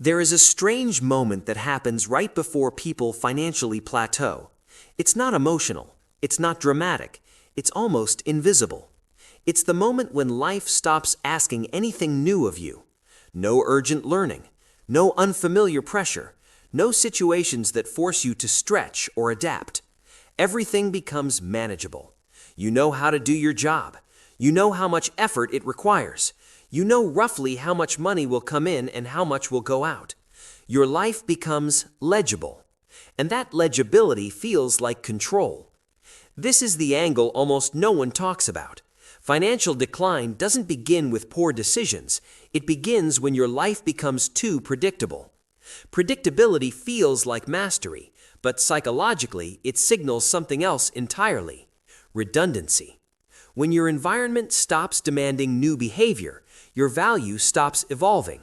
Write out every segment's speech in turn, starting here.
There is a strange moment that happens right before people financially plateau. It's not emotional, it's not dramatic, it's almost invisible. It's the moment when life stops asking anything new of you. No urgent learning, no unfamiliar pressure, no situations that force you to stretch or adapt. Everything becomes manageable. You know how to do your job. You know how much effort it requires. You know roughly how much money will come in and how much will go out. Your life becomes legible, and that legibility feels like control. This is the angle almost no one talks about. Financial decline doesn't begin with poor decisions. It begins when your life becomes too predictable. Predictability feels like mastery, but psychologically it signals something else entirely: redundancy. When your environment stops demanding new behavior, your value stops evolving.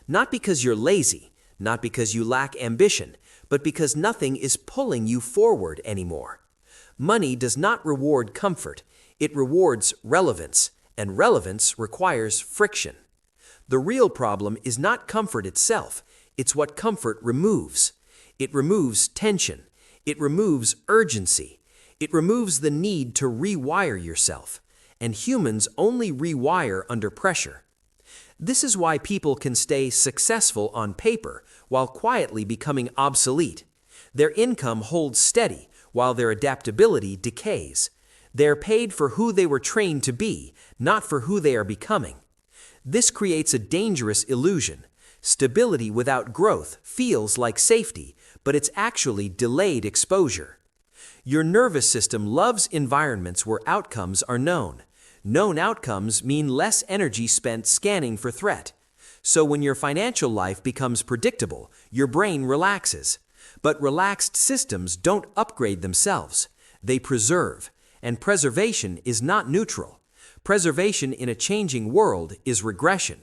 Not because you're lazy, not because you lack ambition, but because nothing is pulling you forward anymore. Money does not reward comfort, it rewards relevance, and relevance requires friction. The real problem is not comfort itself, it's what comfort removes. It removes tension, it removes urgency, it removes the need to rewire yourself, and humans only rewire under pressure. This is why people can stay successful on paper while quietly becoming obsolete. Their income holds steady while their adaptability decays. They're paid for who they were trained to be, not for who they are becoming. This creates a dangerous illusion. Stability without growth feels like safety, but it's actually delayed exposure. Your nervous system loves environments where outcomes are known. Known outcomes mean less energy spent scanning for threat. So when your financial life becomes predictable, your brain relaxes. But relaxed systems don't upgrade themselves. They preserve. And preservation is not neutral. Preservation in a changing world is regression.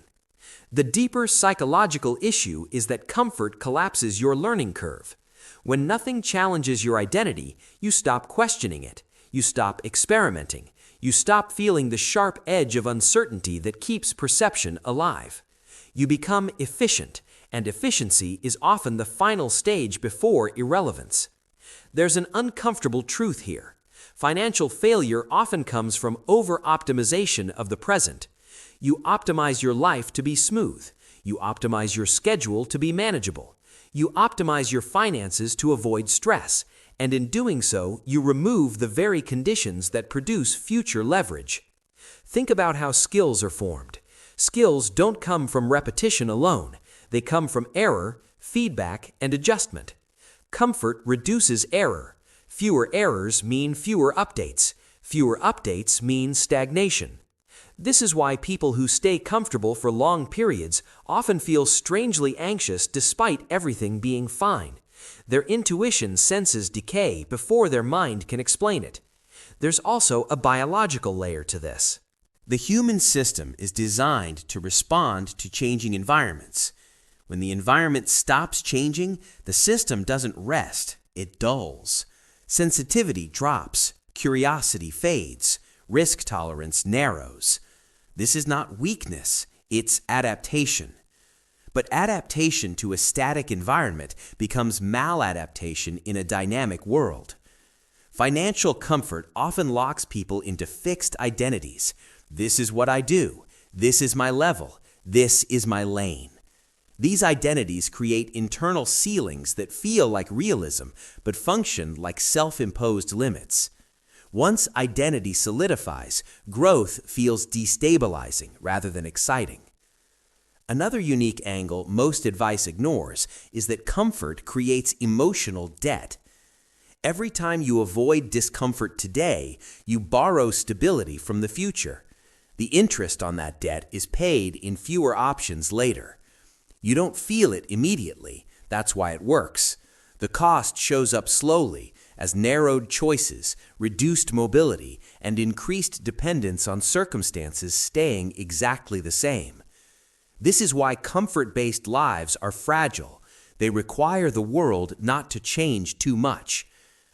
The deeper psychological issue is that comfort collapses your learning curve. When nothing challenges your identity, you stop questioning it. You stop experimenting. You stop feeling the sharp edge of uncertainty that keeps perception alive. You become efficient, and efficiency is often the final stage before irrelevance. There's an uncomfortable truth here. Financial failure often comes from over-optimization of the present. You optimize your life to be smooth. You optimize your schedule to be manageable. You optimize your finances to avoid stress. And in doing so, you remove the very conditions that produce future leverage. Think about how skills are formed. Skills don't come from repetition alone. They come from error, feedback, and adjustment. Comfort reduces error. Fewer errors mean fewer updates. Fewer updates mean stagnation. This is why people who stay comfortable for long periods often feel strangely anxious despite everything being fine. Their intuition senses decay before their mind can explain it. There's also a biological layer to this. The human system is designed to respond to changing environments. When the environment stops changing, the system doesn't rest, it dulls. Sensitivity drops, curiosity fades, risk tolerance narrows. This is not weakness, it's adaptation. But adaptation to a static environment becomes maladaptation in a dynamic world. Financial comfort often locks people into fixed identities. This is what I do. This is my level. This is my lane. These identities create internal ceilings that feel like realism, but function like self-imposed limits. Once identity solidifies, growth feels destabilizing rather than exciting. Another unique angle most advice ignores is that comfort creates emotional debt. Every time you avoid discomfort today, you borrow stability from the future. The interest on that debt is paid in fewer options later. You don't feel it immediately, that's why it works. The cost shows up slowly as narrowed choices, reduced mobility, and increased dependence on circumstances staying exactly the same. This is why comfort-based lives are fragile. They require the world not to change too much.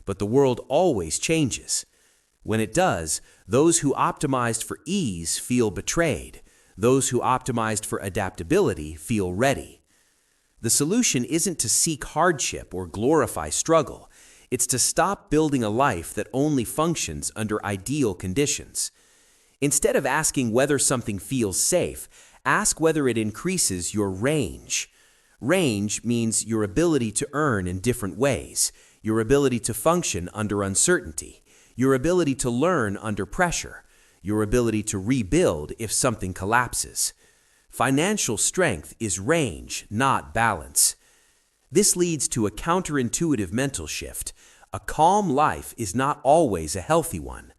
But the world always changes. When it does, those who optimized for ease feel betrayed. Those who optimized for adaptability feel ready. The solution isn't to seek hardship or glorify struggle. It's to stop building a life that only functions under ideal conditions. Instead of asking whether something feels safe, ask whether it increases your range. Range means your ability to earn in different ways, your ability to function under uncertainty, your ability to learn under pressure, your ability to rebuild if something collapses. Financial strength is range, not balance. This leads to a counterintuitive mental shift. A calm life is not always a healthy one.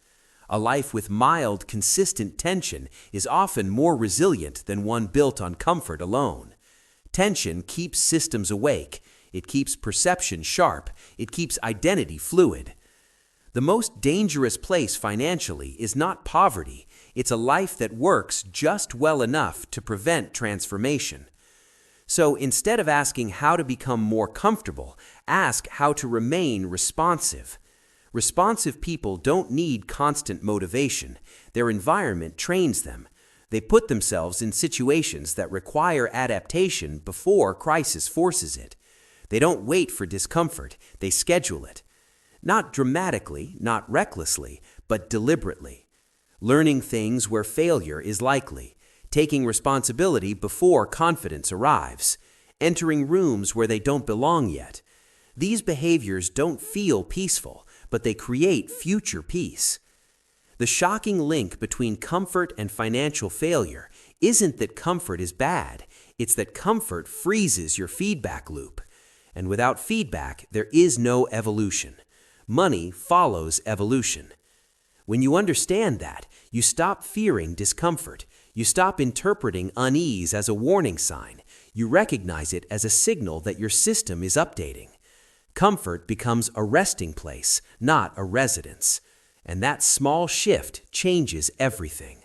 A life with mild, consistent tension is often more resilient than one built on comfort alone. Tension keeps systems awake, it keeps perception sharp, it keeps identity fluid. The most dangerous place financially is not poverty, it's a life that works just well enough to prevent transformation. So instead of asking how to become more comfortable, ask how to remain responsive. Responsive people don't need constant motivation. Their environment trains them. They put themselves in situations that require adaptation before crisis forces it. They don't wait for discomfort, they schedule it. Not dramatically, not recklessly, but deliberately. Learning things where failure is likely. Taking responsibility before confidence arrives. Entering rooms where they don't belong yet. These behaviors don't feel peaceful, but they create future peace. The shocking link between comfort and financial failure isn't that comfort is bad, it's that comfort freezes your feedback loop. And without feedback, there is no evolution. Money follows evolution. When you understand that, you stop fearing discomfort. You stop interpreting unease as a warning sign. You recognize it as a signal that your system is updating. Comfort becomes a resting place, not a residence. And that small shift changes everything.